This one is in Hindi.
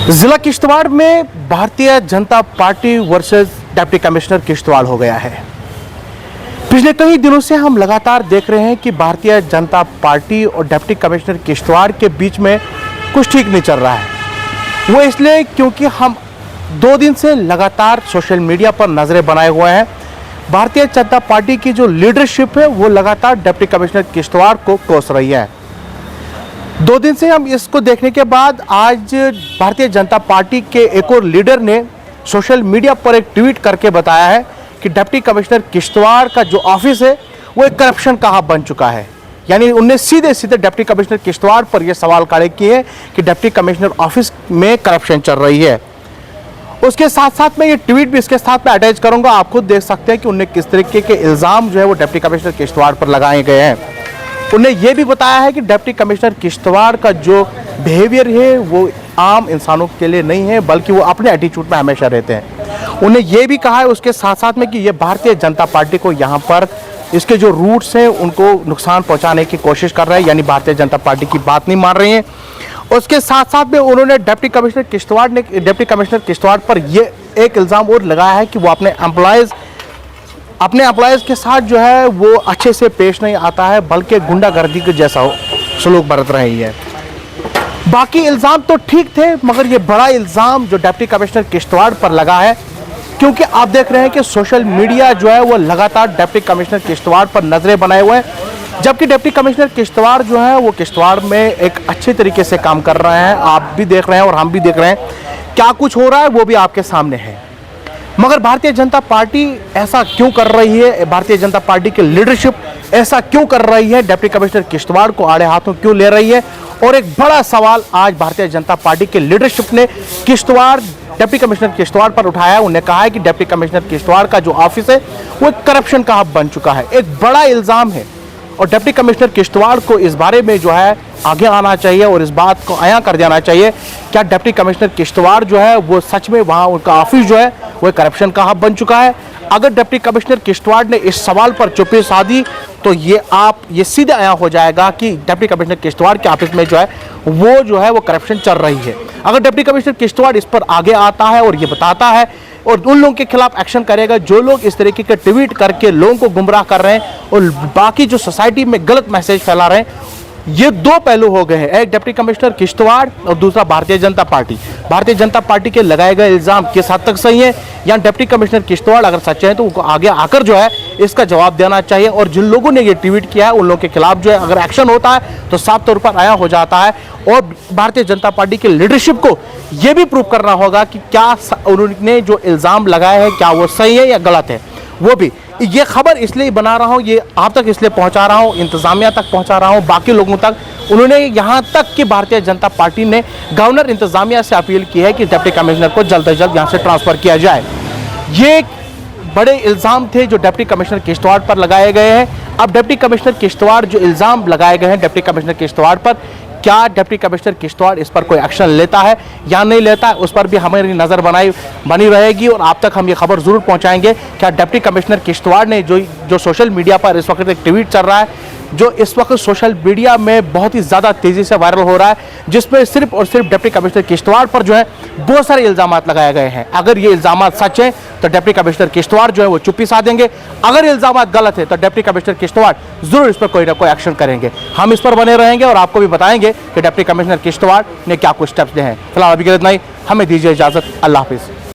जिला किश्तवाड़ में Bharatiya Janata party versus deputy commissioner Kishtwar हो गया है। पिछले कई दिनों से हम लगातार देख रहे हैं कि भारतीय जनता पार्टी और डिप्टी कमिश्नर किश्तवाड़ के बीच में कुछ ठीक नहीं चल रहा है। वो इसलिए क्योंकि हम 2 दिन से लगातार सोशल मीडिया पर नजरें बनाए हुए हैं। भारतीय जनता पार्टी की जो लीडरशिप है वो लगातार डिप्टी कमिश्नर किश्तवाड़ को कोस रही है। 2 दिन से हम इसको देखने के बाद आज भारतीय जनता पार्टी के एक और लीडर ने सोशल मीडिया पर एक ट्वीट करके बताया है कि डिप्टी कमिश्नर किश्तवाड़ का जो ऑफिस है वो एक करप्शन का हब बन चुका है। यानी उनने सीधे सीधे डिप्टी कमिश्नर किश्तवाड़ पर यह सवाल खड़े किए कि डिप्टी कमिश्नर ऑफिस में करप्शन चल रही है। उसके साथ साथ मैं ये ट्वीट भी इसके साथ में अटैच करूंगा, आप खुद देख सकते हैं कि उन्हें किस तरीके के इल्ज़ाम जो है वो डिप्टी कमिश्नर किश्तवाड़ पर लगाए गए हैं। उन्हें यह भी बताया है कि डिप्टी कमिश्नर किश्तवाड़ का जो बिहेवियर है वो आम इंसानों के लिए नहीं है, बल्कि वो अपने एटीट्यूड में हमेशा रहते हैं। उन्हें यह भी कहा है उसके साथ साथ में कि ये भारतीय जनता पार्टी को यहाँ पर इसके जो रूट्स हैं उनको नुकसान पहुँचाने की कोशिश कर रहे हैं, यानी भारतीय जनता पार्टी की बात नहीं मान रही हैं। उसके साथ साथ में उन्होंने डिप्टी कमिश्नर किश्तवाड़ पर ये एक इल्ज़ाम और लगाया है कि वो अपने एम्प्लॉयज़ के साथ जो है वो अच्छे से पेश नहीं आता है, बल्कि गुंडागर्दी के जैसा सलूक बरत रही है। बाकी इल्ज़ाम तो ठीक थे, मगर ये बड़ा इल्ज़ाम जो डिप्टी कमिश्नर किश्तवाड़ पर लगा है, क्योंकि आप देख रहे हैं कि सोशल मीडिया जो है वो लगातार डिप्टी कमिश्नर किश्तवाड़ पर नजरें बनाए हुए हैं। जबकि डिप्टी कमिश्नर किश्तवाड़ जो है वो किश्तवाड़ में एक अच्छे तरीके से काम कर रहे हैं। आप भी देख रहे हैं और हम भी देख रहे हैं क्या कुछ हो रहा है, वो भी आपके सामने है। मगर भारतीय जनता पार्टी ऐसा क्यों कर रही है, भारतीय जनता पार्टी की लीडरशिप ऐसा क्यों कर रही है, डिप्टी कमिश्नर किश्तवाड़ को आड़े हाथों क्यों ले रही है? और एक बड़ा सवाल आज भारतीय जनता पार्टी की लीडरशिप ने डिप्टी कमिश्नर किश्तवाड़ पर उठाया। उन्हें कहा है कि डिप्टी कमिश्नर किश्तवाड़ का जो ऑफिस है वो एक करप्शन का हब बन चुका है। एक बड़ा इल्ज़ाम है और डिप्टी कमिश्नर किश्तवाड़ को इस बारे में जो है आगे आना चाहिए और इस बात को आया कर देना चाहिए। क्या डिप्टी कमिश्नर किश्तवाड़ जो है वो सच में वहाँ उनका ऑफिस जो है वो करप्शन का हब बन चुका है? अगर डिप्टी कमिश्नर किश्तवाड़ ने इस सवाल पर चुप्पी साधी तो ये सीधे आया हो जाएगा कि डिप्टी कमिश्नर किश्तवाड़ के ऑफिस में जो है वो करप्शन चल रही है। अगर डिप्टी कमिश्नर किश्तवाड़ इस पर आगे आता है और ये बताता है और उन लोगों के खिलाफ एक्शन करेगा जो लोग इस तरीके के ट्वीट करके लोगों को गुमराह कर रहे हैं और बाकी जो सोसाइटी में गलत मैसेज फैला रहे हैं, ये 2 पहलू हो गए हैं, एक डिप्टी कमिश्नर किश्तवाड़ और दूसरा भारतीय जनता पार्टी। भारतीय जनता पार्टी के लगाए गए इल्जाम किस हद तक सही है या डिप्टी कमिश्नर किश्तवाड़ अगर सच्चे हैं तो उनको आगे आकर जो है इसका जवाब देना चाहिए। और जिन लोगों ने ये ट्वीट किया है उन लोगों के खिलाफ जो है अगर एक्शन होता है तो साफ तौर पर आया हो जाता है। और भारतीय जनता पार्टी की लीडरशिप को यह भी प्रूव करना होगा कि क्या उन्होंने जो इल्ज़ाम लगाए हैं क्या वो सही है या गलत है। वो भी ये खबर इसलिए बना रहा हूँ, ये आप तक इसलिए पहुँचा रहा हूँ, इंतज़ामिया तक पहुँचा रहा हूँ, बाकी लोगों तक। उन्होंने यहाँ तक कि भारतीय जनता पार्टी ने गवर्नर इंतज़ामिया से अपील की है कि डिप्टी कमिश्नर को जल्द से जल्द यहाँ से ट्रांसफ़र किया जाए। ये बड़े इल्ज़ाम थे जो डिप्टी कमिश्नर किश्तवाड़ पर लगाए गए हैं। अब डिप्टी कमिश्नर किश्तवाड़ जो इल्ज़ाम लगाए गए हैं डिप्टी कमिश्नर किश्तवाड़ पर, क्या डिप्टी कमिश्नर किश्तवाड़ इस पर कोई एक्शन लेता है या नहीं लेता है, उस पर भी हमारी नज़र बनी रहेगी और आप तक हम ये खबर ज़रूर पहुंचाएंगे। क्या डिप्टी कमिश्नर किश्तवाड़ ने जो सोशल मीडिया पर इस वक्त एक ट्वीट चल रहा है जो इस वक्त सोशल मीडिया में बहुत ही ज़्यादा तेज़ी से वायरल हो रहा है, जिसमें सिर्फ और सिर्फ डिप्टी कमिश्नर किश्तवाड़ पर जो है बहुत सारे इल्ज़ाम लगाए गए हैं। अगर ये इल्ज़ाम सच हैं तो डिप्टी कमिश्नर किश्तवाड़ जो है वो चुप्पी साधेंगे, अगर इल्ज़ाम गलत है तो डिप्टी कमिश्नर किश्तवाड़ ज़रूर इस पर कोई ना कोई एक्शन करेंगे। हम इस पर बने रहेंगे और आपको भी बताएंगे कि डिप्टी कमिश्नर किश्तवाड़ ने क्या कुछ स्टेप्स लिए हैं। फिलहाल अभी के लिए इतना ही, हमें दीजिए इजाज़त। अल्लाह हाफिज़।